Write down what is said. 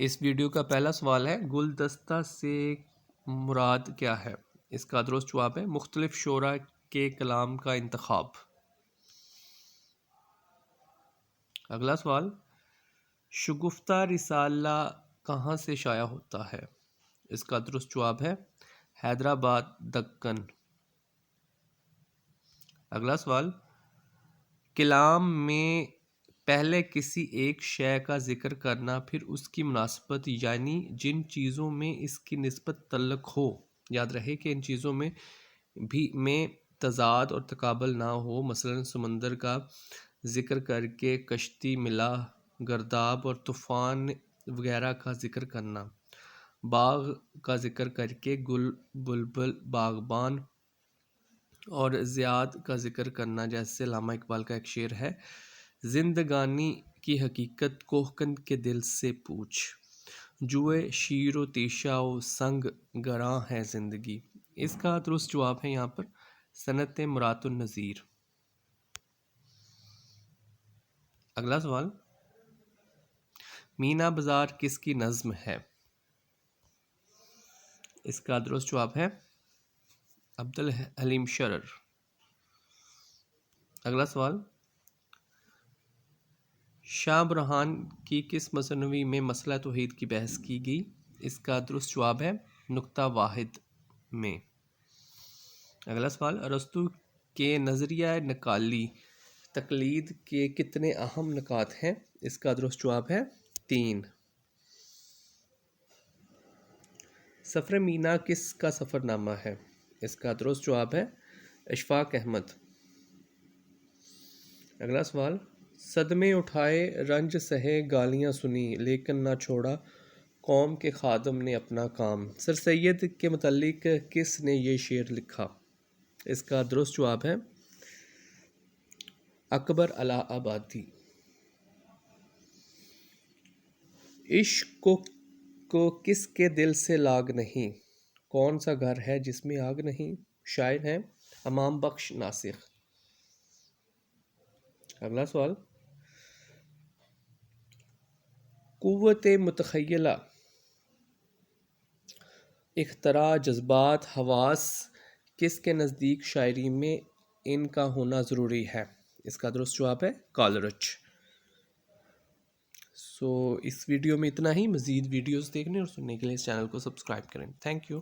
اس video کا پہلا سوال ہے گلدستہ سے مراد کیا ہے؟ اس کا درست جواب ہے مختلف شعراء کے کلام کا انتخاب۔ اگلا سوال، شگفتہ رسالہ کہاں سے شائع ہوتا ہے؟ اس کا درست جواب ہے حیدرآباد، دکن۔ اگلا سوال، کلام میں پہلے کسی ایک شے کا ذکر کرنا پھر اس کی مناسبت، یعنی جن چیزوں میں اس کی نسبت تعلق ہو۔ یاد رہے کہ ان چیزوں میں تضاد اور تقابل نہ ہو، مثلا سمندر کا ذکر کر کے کشتی، ملا، گرداب اور طوفان وغیرہ کا ذکر کرنا، باغ کا ذکر کر کے گل، بلبل، باغبان اور زیاد کا ذکر کرنا، جیسے علامہ اقبال کا ایک شعر ہے، زندگانی کی حقیقت کوہکن کے دل سے پوچھ، جوئے شیر و تیشہ و سنگ گراں ہے زندگی۔ اس کا درست جواب ہے یہاں پر صنعت مرات النظیر۔ اگلا سوال، مینا بازار کس کی نظم ہے؟ اس کا درست جواب ہے عبدالحلیم شرر۔ اگلا سوال، شاہ برہان کی کس مثنوی میں مسئلہ توحید کی بحث کی گئی؟ اس کا درست جواب ہے نکتہ واحد میں۔ اگلا سوال، ارسطو کے نظریہ نقالی تقلید کے کتنے اہم نکات ہیں؟ اس کا درست جواب ہے 3۔ سفر مینا کس کا سفر نامہ ہے؟ اس کا درست جواب ہے اشفاق احمد۔ اگلا سوال، صدمے اٹھائے، رنج سہے، گالیاں سنی، لیکن نہ چھوڑا قوم کے خادم نے اپنا کام، سر سید کے متعلق کس نے یہ شعر لکھا؟ اس کا درست جواب ہے اکبر الہ آبادی۔ عشق کو کس کے دل سے لاگ نہیں، کون سا گھر ہے جس میں آگ نہیں؟ شاعر ہیں امام بخش ناسخ۔ اگلا سوال، قوت متخیلہ، اختراع، جذبات، حواس کس کے نزدیک شاعری میں ان کا ہونا ضروری ہے؟ اس کا درست جواب ہے کالرچ۔ اس ویڈیو میں اتنا ہی۔ مزید ویڈیوز دیکھنے اور سننے کے لیے اس چینل کو سبسکرائب کریں۔ Thank you.